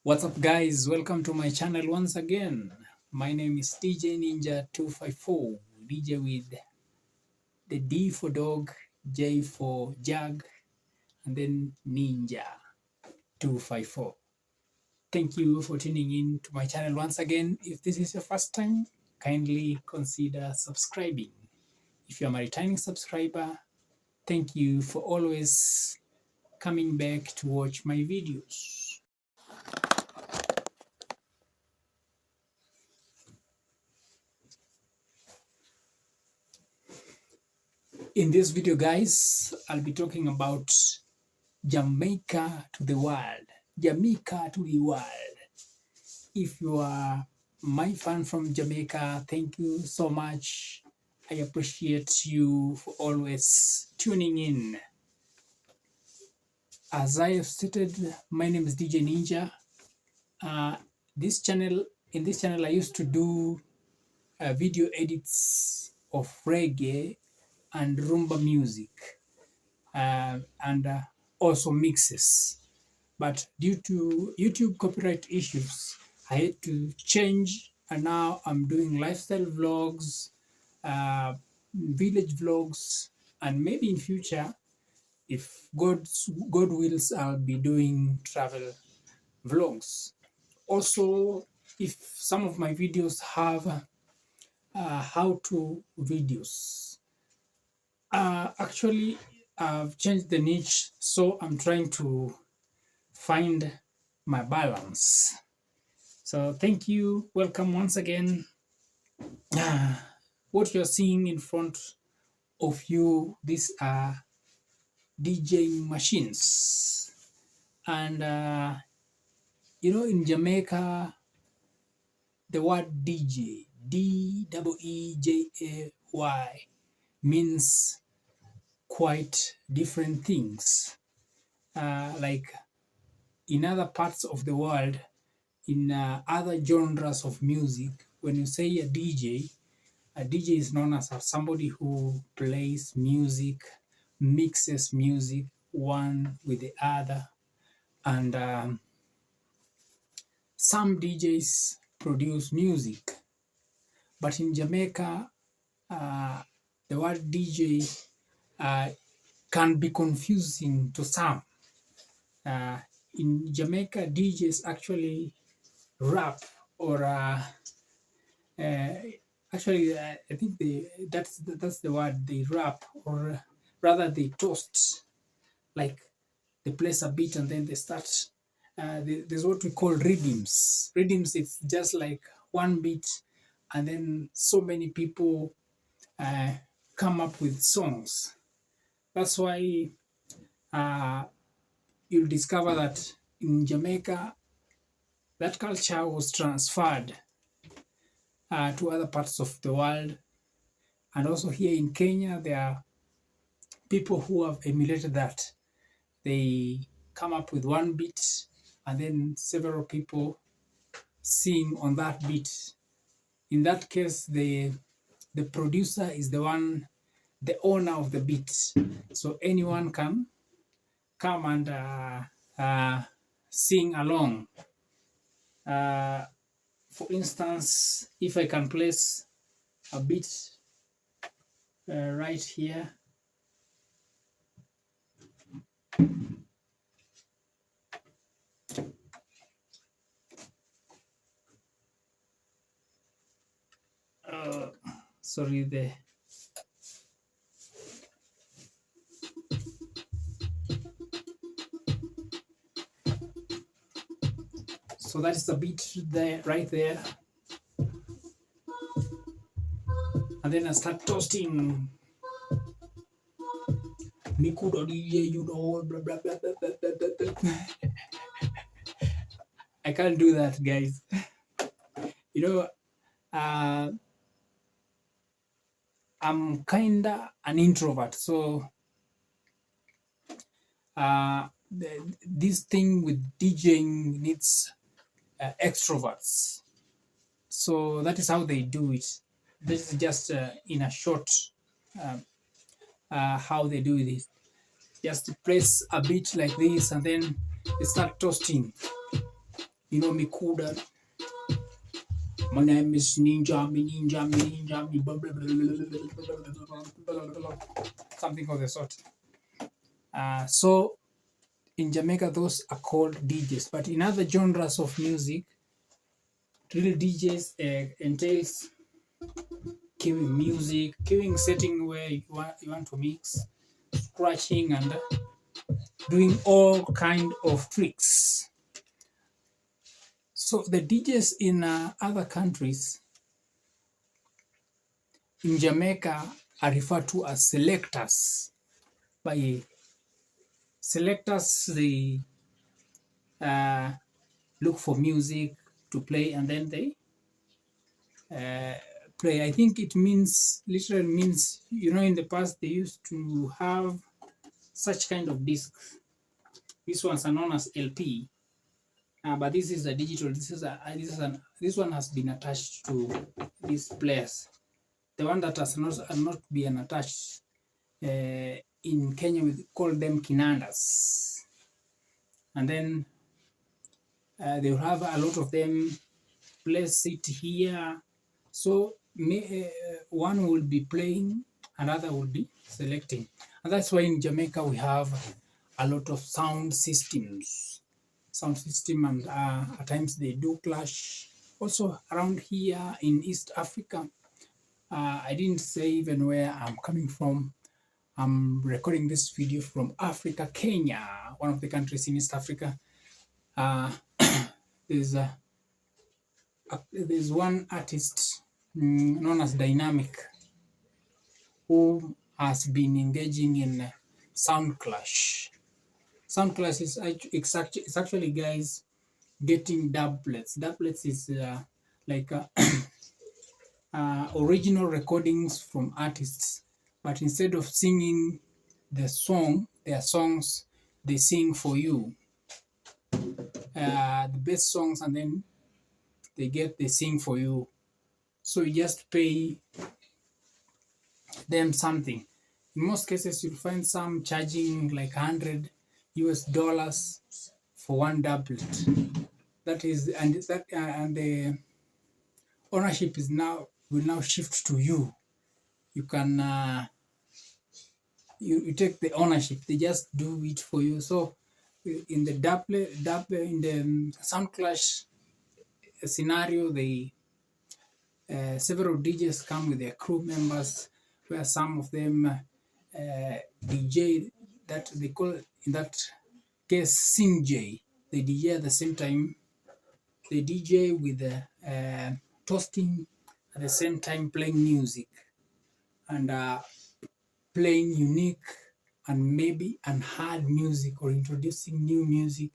What's up, guys? Welcome to my channel once again. My name is DJ Ninja 254, DJ with the D for dog, J for jag, and then Ninja 254. Thank you for tuning in to my channel once again. If this is your first time, kindly consider subscribing. If you are my returning subscriber, thank you for always coming back to watch my videos. In this video, guys, I'll be talking about Jamaica to the world. Jamaica to the world. If you are my fan from Jamaica, thank you so much. I appreciate you for always tuning in. As I have stated, my name is DJ Ninja. In this channel, I used to do video edits of reggae and rumba music, and also mixes. But due to YouTube copyright issues, I had to change, and now I'm doing lifestyle vlogs, village vlogs, and maybe in future, if God wills, I'll be doing travel vlogs. Also, if some of my videos have how-to videos, actually I've changed the niche, so I'm trying to find my balance. So thank you, welcome once again. What you're seeing in front of you, these are DJing machines, and in Jamaica, the word DJ, D-E-E-J-A-Y, means quite different things. Like in other parts of the world, in other genres of music, when you say a DJ is known as somebody who plays music, mixes music one with the other, and some DJs produce music. But in Jamaica, the word DJ can be confusing to some. In Jamaica, DJs actually rap, or actually, I think that's the word, they rap, or rather they toast. Like they place a beat and then they start. There's what we call rhythms. Rhythms, it's just like one beat, and then so many people come up with songs. That's why you'll discover that in Jamaica, that culture was transferred to other parts of the world. And also here in Kenya, there are people who have emulated that. They come up with one beat, and then several people sing on that beat. In that case, the producer is the owner of the beat. So anyone can come and sing along. For instance, if I can place a beat right here. Sorry, so that's the beat there, right there. And then I start toasting. Mikudo DJ, you know, blah, blah, blah, blah, blah, blah, blah. I can't do that, guys. I'm kinda an introvert, so this thing with DJing needs extroverts. So that is how they do it. This is just in a short how they do this. Just press a beat like this, and then they start toasting. You know Mikuda. My name is Ninja, blah, blah, blah, something of the sort. So in Jamaica, those are called DJs. But in other genres of music, really DJs entails queuing music, queuing setting where you want to mix, scratching, and doing all kind of tricks. So the DJs in other countries, in Jamaica, are referred to as selectors. By selectors, they look for music to play and then they play. I think it means, literally means, in the past they used to have such kind of discs. These ones are known as LP. But this is a digital. This one has been attached to these players. The one that has not been attached, in Kenya we call them kinandas, and then they will have a lot of them. Place it here, so one will be playing, another will be selecting, and that's why in Jamaica we have a lot of sound systems, and at times they do clash. Also around here in East Africa, I didn't say even where I'm coming from. I'm recording this video from Africa, Kenya, one of the countries in East Africa. There's one artist known as Dynamic who has been engaging in sound clash. Sound clash is it's actually, guys, getting doublets. Doublets is like original recordings from artists, but instead of singing their songs, they sing for you the best songs, and then they sing for you. So you just pay them something. In most cases, you'll find some charging like $100 for one doublet. That is, and the ownership will now shift to you. You can you take the ownership. They just do it for you. So in the in the sound clash scenario, they several DJs come with their crew members, where some of them DJ, that they call in that case sing J. They DJ at the same time. They DJ with the toasting at the same time, playing music and playing unique and maybe unheard music, or introducing new music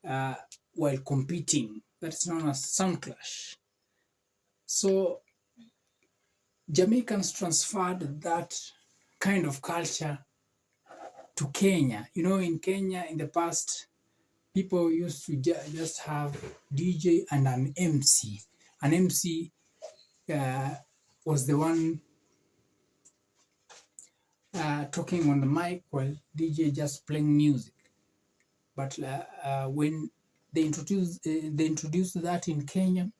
while competing. That's known as sound clash. So Jamaicans transferred that kind of culture to Kenya. In Kenya in the past, people used to just have DJ and an MC. An MC was the one talking on the mic while DJ just playing music. But when they introduced that in Kenya,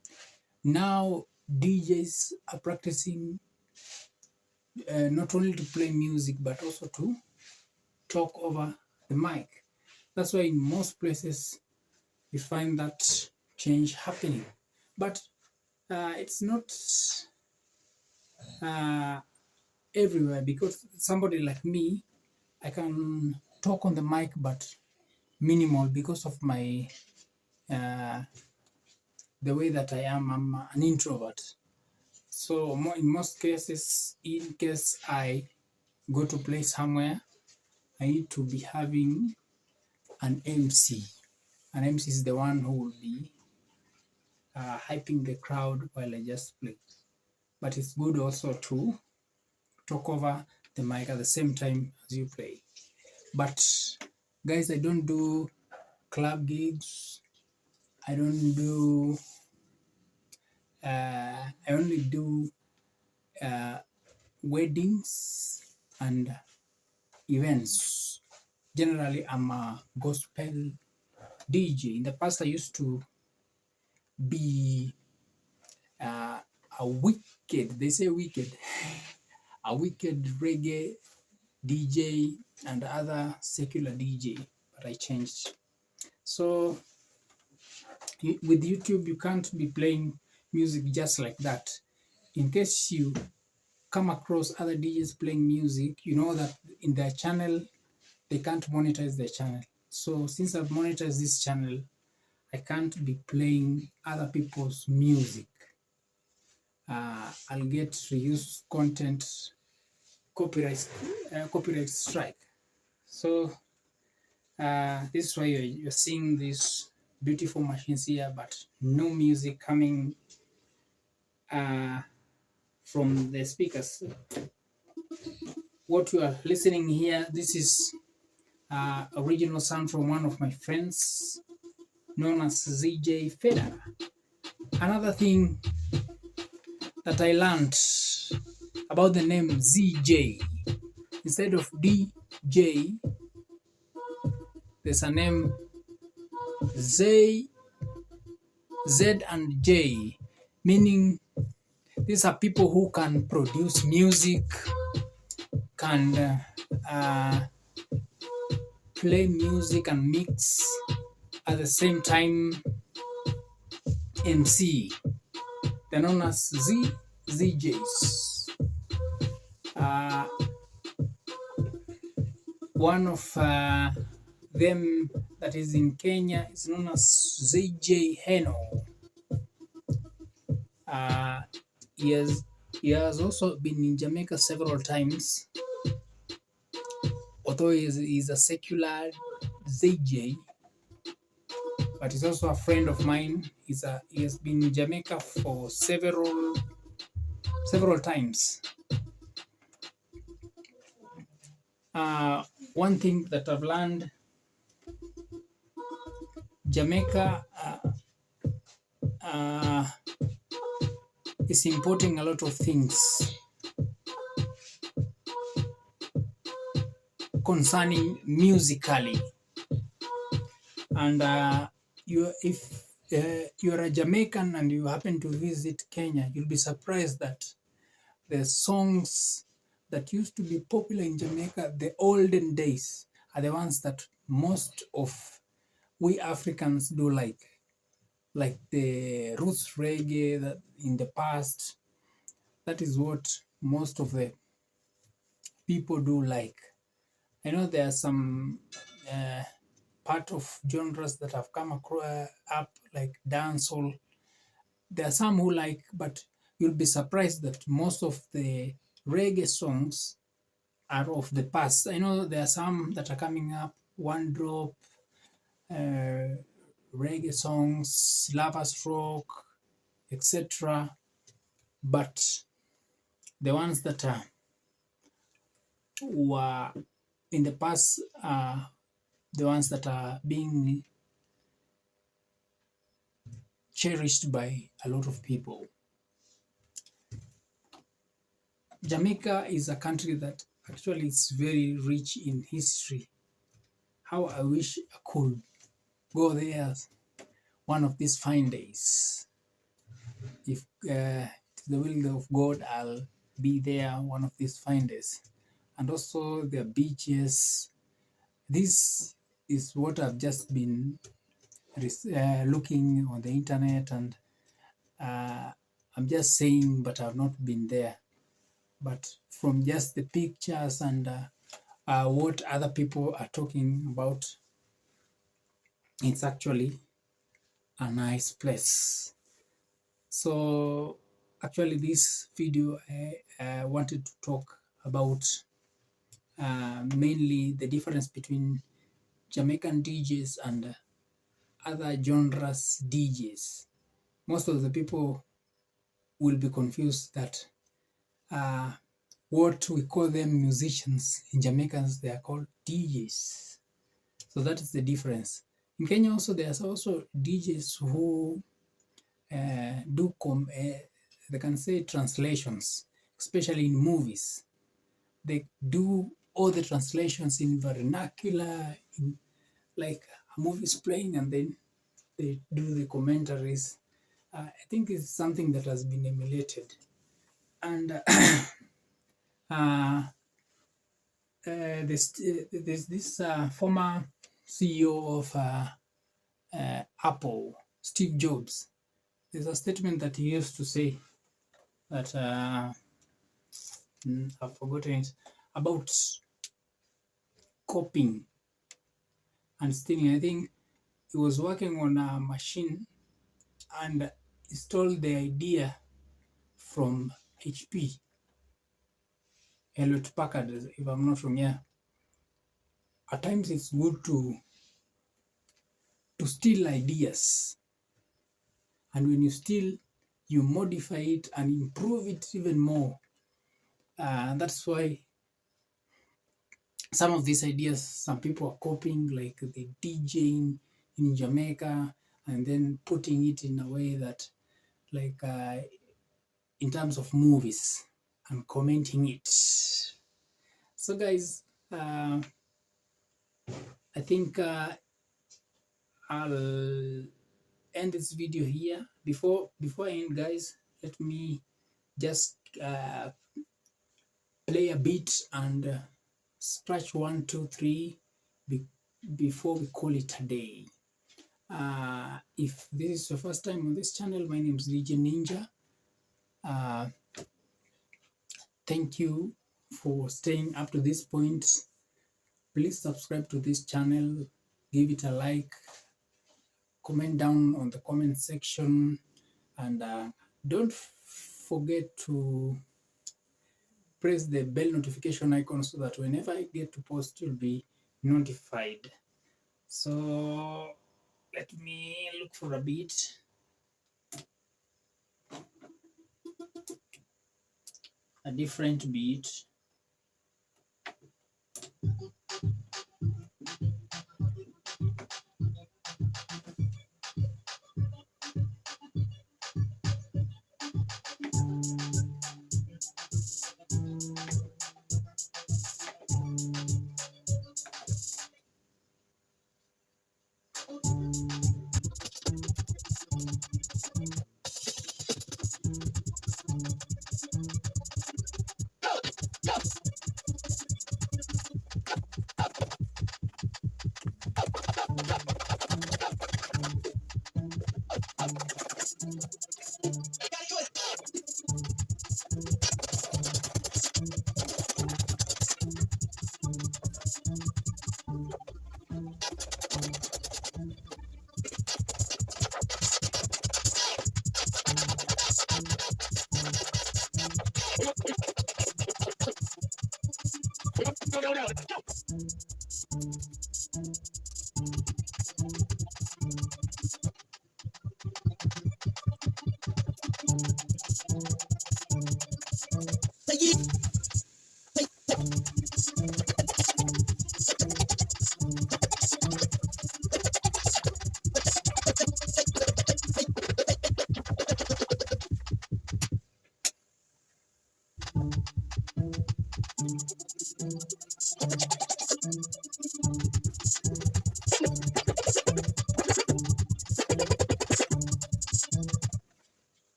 now DJs are practicing not only to play music but also to talk over the mic. That's why in most places you find that change happening. But it's not everywhere, because somebody like me, I can talk on the mic but minimal because of my the way that I am. I'm an introvert. So in most cases, in case I go to play somewhere, I need to be having an MC. An MC is the one who will be hyping the crowd while I just play. But it's good also to talk over the mic at the same time as you play. But guys, I don't do club gigs. I don't do I only do weddings and events. Generally, I'm a gospel DJ. In the past, I used to be a wicked, they say wicked, a wicked reggae DJ and other secular DJ, but I changed. So with YouTube, you can't be playing music just like that. In case you come across other DJs playing music, you know that in their channel, they can't monetize their channel. So since I've monetized this channel, I can't be playing other people's music. I'll get reused content, copyright strike. So this is why you're seeing these beautiful machines here, but no music coming from the speakers. What you are listening here, this is original sound from one of my friends known as ZJ Feder. Another thing that I learned about the name ZJ, instead of DJ, there's a name Z and J, meaning these are people who can produce music, can play music and mix at the same time, MC. They're known as ZJs. One of them that is in Kenya is known as ZJ Heno. He has also been in Jamaica several times. Although he's a secular ZJ, but he's also a friend of mine. He has been in Jamaica for several times. One thing that I've learned, Jamaica is importing a lot of things concerning musically, and if you're a Jamaican and you happen to visit Kenya, you'll be surprised that the songs that used to be popular in Jamaica, the olden days, are the ones that most of we Africans do like the roots reggae that in the past. That is what most of the people do like. I know there are some part of genres that have come up like dancehall. There are some who like, but you'll be surprised that most of the reggae songs are of the past. I know there are some that are coming up, One Drop, reggae songs, Lovers Rock, etc. But the ones that were in the past are the ones that are being cherished by a lot of people. Jamaica is a country that actually is very rich in history. How I wish I could go there one of these fine days. If it's the will of God, I'll be there one of these fine days. And also the beaches. This is what I've just been looking on the internet, and I'm just saying, but I've not been there. But from just the pictures and what other people are talking about, it's actually a nice place. So actually this video I wanted to talk about mainly the difference between Jamaican DJs and other genres DJs. Most of the people will be confused that what we call them musicians in Jamaicans, they are called DJs. So that is the difference. In Kenya also, there's also DJs who do they can say translations, especially in movies. They do all the translations in vernacular, in like a movie is playing and then they do the commentaries. I think it's something that has been emulated. And there's this former CEO of Apple, Steve Jobs. There's a statement that he used to say that I've forgotten it, about copying and stealing. I think he was working on a machine and he stole the idea from HP, Hewlett Packard, if I'm not wrong. Yeah, at times it's good to steal ideas, and when you steal, you modify it and improve it even more. That's why some of these ideas, some people are copying, like the deejaying in Jamaica, and then putting it in a way that, like, in terms of movies and commenting it. So, guys, I think I'll end this video here. Before I end, guys, let me just play a beat and scratch 1, 2, 3 before we call it a day. If this is your first time on this channel, my name is DJ Ninja. Thank you for staying up to this point. Please subscribe to this channel, give it a like, comment down on the comment section, and don't forget to press the bell notification icon so that whenever I get to post, you'll be notified. So let me look for a beat. A different beat.